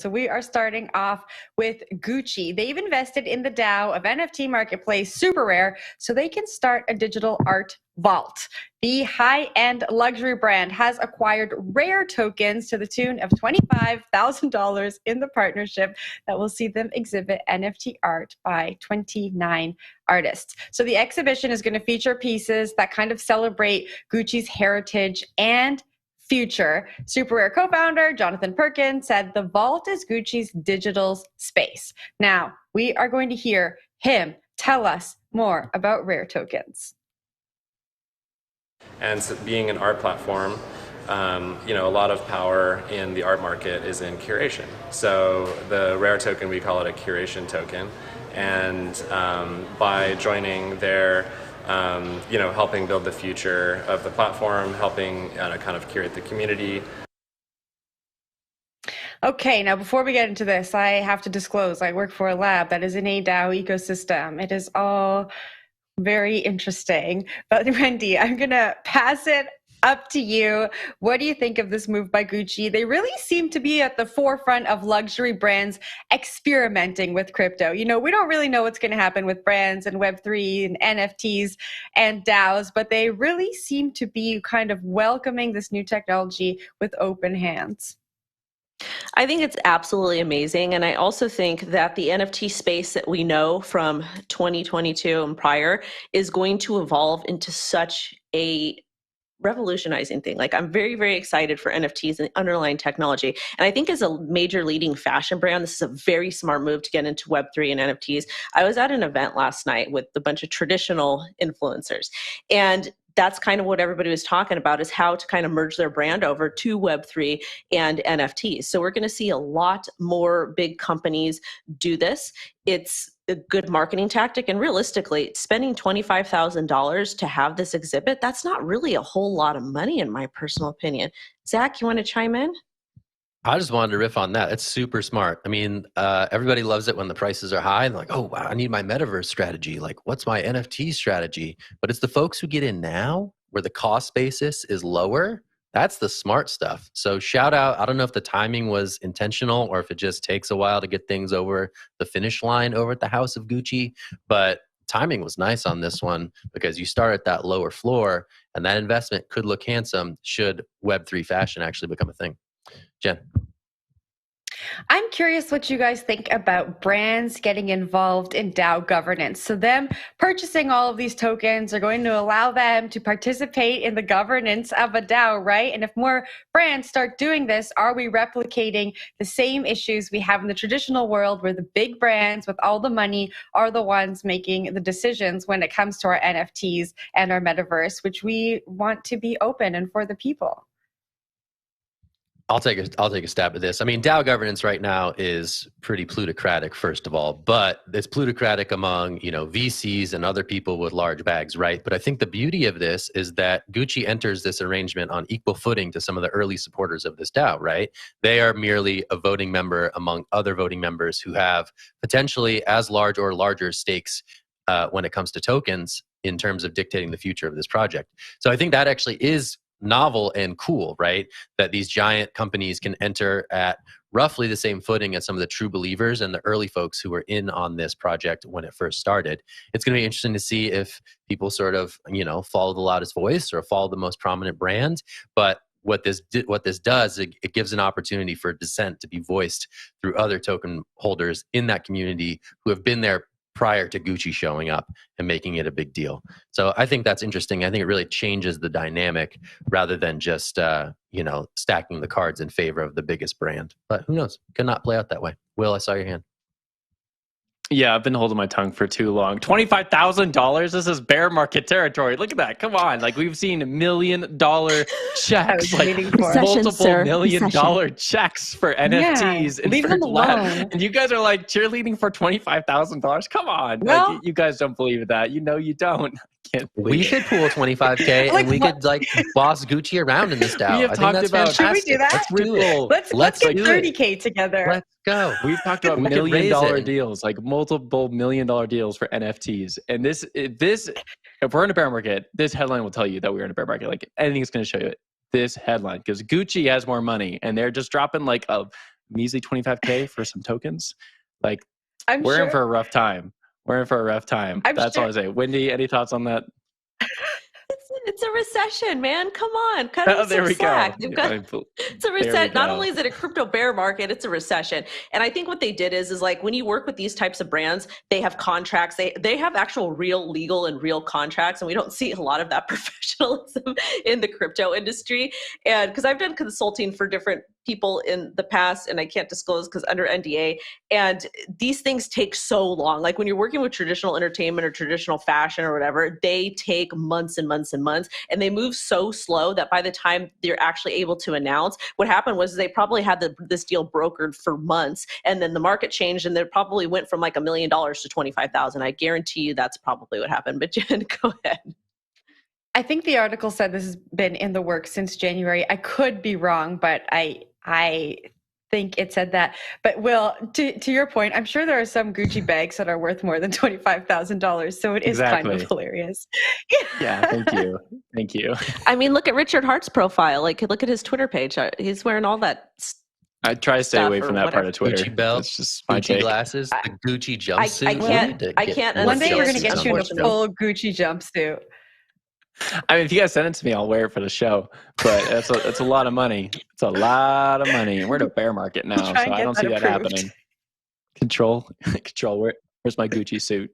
So we are starting off with Gucci. They've invested in the DAO of NFT marketplace SuperRare so they can start a digital art vault. The high-end luxury brand has acquired rare tokens to the tune of $25,000 in the partnership that will see them exhibit NFT art by 29 artists. So the exhibition is going to feature pieces that kind of celebrate Gucci's heritage and future. SuperRare co-founder Jonathan Perkins said the vault is Gucci's digital space. Now, we are going to hear him tell us more about rare tokens. And so being an art platform, a lot of power in the art market is in curation. So the rare token, we call it a curation token. And by joining their, helping build the future of the platform, helping kind of curate the community. Okay, now before we get into this, I have to disclose I work for a lab that is in a DAO ecosystem. It is all very interesting. But Wendy, I'm going to pass it up to you. What do you think of this move by Gucci? They really seem to be at the forefront of luxury brands experimenting with crypto. We don't really know what's going to happen with brands and Web3 and NFTs and DAOs, but they really seem to be kind of welcoming this new technology with open hands. I think it's absolutely amazing. And I also think that the NFT space that we know from 2022 and prior is going to evolve into such a revolutionizing thing. Like, I'm very, very excited for NFTs and underlying technology. And I think as a major leading fashion brand, this is a very smart move to get into Web3 and NFTs. I was at an event last night with a bunch of traditional influencers, and that's kind of what everybody was talking about, is how to kind of merge their brand over to Web3 and NFTs. So we're going to see a lot more big companies do this. It's a good marketing tactic. And realistically, spending $25,000 to have this exhibit, that's not really a whole lot of money, in my personal opinion. Zach, you want to chime in? I just wanted to riff on that. It's super smart. I mean, everybody loves it when the prices are high. And like, oh, wow, I need my metaverse strategy. Like, what's my NFT strategy? But it's the folks who get in now where the cost basis is lower. That's the smart stuff. So shout out. I don't know if the timing was intentional or if it just takes a while to get things over the finish line over at the House of Gucci. But timing was nice on this one because you start at that lower floor and that investment could look handsome should Web3 fashion actually become a thing. Jen. I'm curious what you guys think about brands getting involved in DAO governance. So them purchasing all of these tokens are going to allow them to participate in the governance of a DAO, right? And if more brands start doing this, are we replicating the same issues we have in the traditional world where the big brands with all the money are the ones making the decisions when it comes to our NFTs and our metaverse, which we want to be open and for the people? I'll take a stab at this. I mean, DAO governance right now is pretty plutocratic, first of all, but it's plutocratic among, VCs and other people with large bags, right? But I think the beauty of this is that Gucci enters this arrangement on equal footing to some of the early supporters of this DAO, right? They are merely a voting member among other voting members who have potentially as large or larger stakes when it comes to tokens in terms of dictating the future of this project. So I think that actually is novel and cool, right? That these giant companies can enter at roughly the same footing as some of the true believers and the early folks who were in on this project when it first started. It's going to be interesting to see if people sort of, follow the loudest voice or follow the most prominent brand. But what this does, it gives an opportunity for dissent to be voiced through other token holders in that community who have been there prior to Gucci showing up and making it a big deal. So I think that's interesting. I think it really changes the dynamic rather than just, stacking the cards in favor of the biggest brand. But who knows? Could not play out that way. Will, I saw your hand. Yeah, I've been holding my tongue for too long. $25,000? This is bear market territory. Look at that. Come on. Like, we've seen $1 million checks, like multiple $1 million checks for NFTs. Yeah, leave them alone. And you guys are like cheerleading for $25,000? Come on. Well, like, you guys don't believe that. You don't. We should pool 25K and we could boss Gucci around in this DAO. We have talked about. Should we do that? That's cool. Let's get 30K together. Let's go. We've talked about $1 million deals, like multiple $1 million deals for NFTs. And this, if we're in a bear market, this headline will tell you that we're in a bear market. Like, anything is going to show you this headline, because Gucci has more money and they're just dropping like a measly 25K for some tokens. Like, We're in for a rough time. We're in for a rough time. That's all I say. Wendy, any thoughts on that? It's a recession, man. Come on, cut us some slack. It's a recession. Not only is it a crypto bear market, it's a recession. And I think what they did is like when you work with these types of brands, they have contracts. They have actual real legal and real contracts, and we don't see a lot of that professionalism in the crypto industry. And because I've done consulting for different people in the past, and I can't disclose because under NDA, and these things take so long. Like when you're working with traditional entertainment or traditional fashion or whatever, they take months and months and months, and they move so slow that by the time they're actually able to announce, what happened was they probably had this deal brokered for months, and then the market changed, and they probably went from like $1 million to 25,000. I guarantee you that's probably what happened. But Jen, go ahead. I think the article said this has been in the works since January. I could be wrong, but I think it said that. But Will, to your point, I'm sure there are some Gucci bags that are worth more than $25,000. So it is kind of hilarious. Yeah, thank you. I mean, look at Richard Hart's profile. Like, look at his Twitter page. He's wearing all that. I try to stay away from that part of Twitter. Gucci belt, that's just my Gucci take. glasses, the Gucci jumpsuit. I can't. One day we're going to get you in a full Gucci jumpsuit. I mean, if you guys send it to me, I'll wear it for the show. But it's a lot of money. It's a lot of money. We're in a bear market now, so I don't see that happening. Control. Where's my Gucci suit?